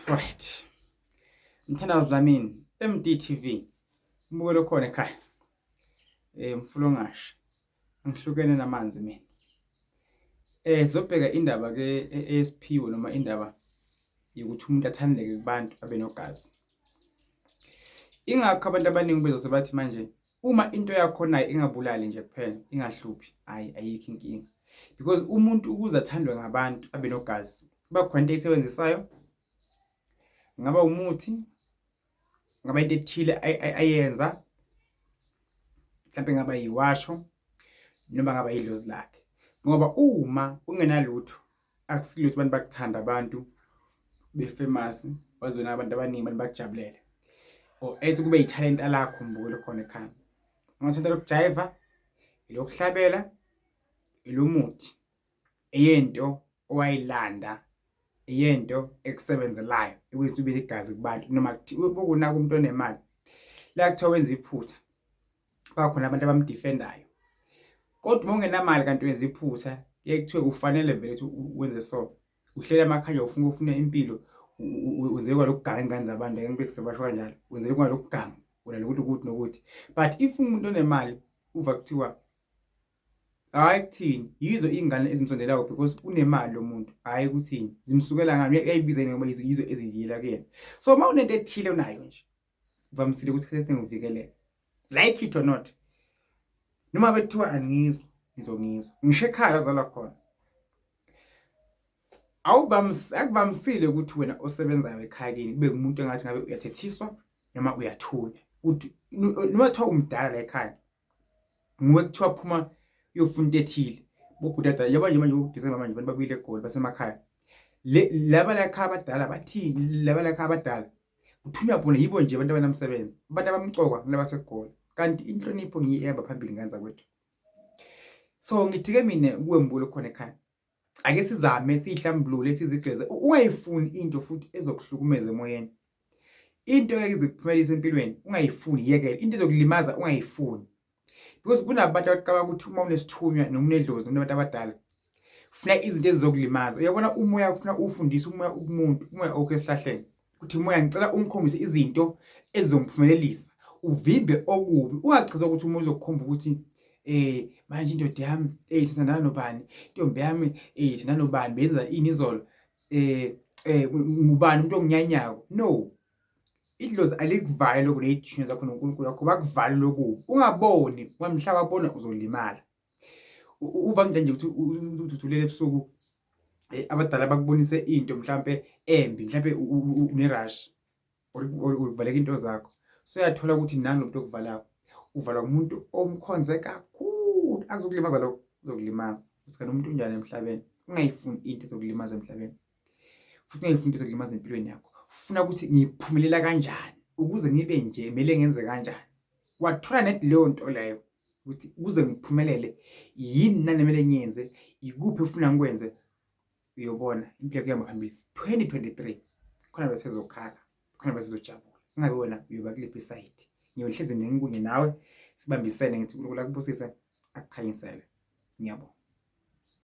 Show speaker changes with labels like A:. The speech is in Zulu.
A: Alright. Mthandazi lamini, MDTV. Mbukelo khona ekhaya. Mfulongashi. Angihlukene namanzi mina. Sizobheka indaba ke Isiphiwo noma indaba yokuthi umuntu athandeke kubantu abe nogazi. Ingakho abantu abaningi bezose bathi manje uma into yakho nayo ingabulali nje kuphela, ingahluphi, ayikho inkinga. Because umuntu ukuze athandwe ngabantu abe nogazi, kuba khona into ayisebenzisayo. Ngaba umuthi, ngaba into ethile ayenza, mhlawumbe ngaba yiwasho noma ngaba idlozi lakhe. Ngoba uma ungenalutho, akusilutho abantu bakuthanda abantu befamous, wazona abantu abaningi abantu bakujabulele. Or ethi kube yitalent lakho mbukelo khona ekhaya. Ungathanda lokujiva, ilokuhlabela, ilomuthi. Eyento owayilanda, eyento ekusebenzelayo ukuthi ube igazi kubantu noma bokunaka umuntu onemali. La kuthiwa wenza iphutha. Bakhona abantu abamdefendayo. Kodwa uma ungenamali kanti wenza iphutha, kuthiwe ufanele vele ukuthi wenze so. Uhlela amakhaya ufuna impilo, wenze kwalokuganga ingane zabantu ngeke bekusebasho kanjalo. Wenze kwalokuganga, wena ukuthi nokuthi. But if umuntu onemali uva kuthiwa hayi kuthini, yizo ingane ezimsondelayo because unemali lo muntu. Hayi kuthini, zimsukela ngani uyayibiza ngoba yizo eziyila kuyena. So uma unento ethile unayo nje, uvamisile ukuthi Christ ngivikeleke. Like it or not. Noma bethiwa angizwa, ngizongizwa. Ngisho ekhaya zalwa khona. Akuvamisile ukuthi wena osebenzayo ekhaya kini kube umuntu engathi ngabe uyathethiswa noma uyathunywa. Uthi noma kuthiwa umdala la ekhaya, nguwe kuthiwa phuma uyofuna into ethile. Bobudada yabo manje uDisemba manje abantu babuyile eGoli basemakhaya. Laba la ekhaya abadala bathini? Laba la ekhaya abadala uthunywa bona yibo nje abantu abanamsebenzi. Abantu abamcoka nabaseGoli. Kanti inhlonipho ngiyihamba phambili nganza kwethu. So ngithi ke mina kuwe mbukelo khona ekhaya. Ake sizame sihlambulule sizigceze. Ungayifuni into futhi ezokuhlukumeza emoyeni. Into ezikuphumelisa empilweni ungayifuni yekela. Into ezokulimaza ungayifuni. Because kunabantu abaqaba ukuthi uma unesithunywa noma unedlozi noma abantu abadala ufuna izinto ezizokulimaza. Uyabona umoya ufuna ufundise umoya umuntu, umoya okho esihlahleni. Kuthi umoya ngicela umkhombise izinto ezizomphumelelisa. Uvimbe okubi. Ungachaza ukuthi umuntu uzokukhomba ukuthi manje indoda yami ithandana nobani, intombi yami ithandana nobani, benza ini izolo, ngubani umuntu onginyanyako. No, idlozi alikuvale lokho leyithunywa zakho noNkulunkulu wakho bakuvale lokho. Ungaboni kwamhlaba wabona uzolimala. Uva nje ukuthi uthulele ebusuku abadala bakubonise into mhlambe embi, mhlambe unerush uvaleka into zakho. So uyathola ukuthi nani lo muntu okuvalayo uvalwa umuntu omkhonze kakhulu, akuzokulimaza lokho, uzokulimaza. Uthi kanti umuntu unjani emhlabeni, ungayifuni into ezokulimaza emhlabeni. Futhi ungayifuni into ezokulimaza empilweni yakho. Ufuna ukuthi ngiphumelela kanjani ukuze ngibe nje kumele ngenze kanjani. Wathola net leyo nto leyo ukuthi ukuze ngiphumelele yini nani kumele ngiyenze, ikuphi ufuna ngikwenze. Uyobona impilo kuyamba phambili. 2023 khona bese sizokhala, khona bese sizojabula. Ungabe wena uyoba kuliphi side. Ngiyohlezi ngikunye nawe sibambisene ngithi uNkulunkulu akubusise akukhanyisele. Ngiyabonga.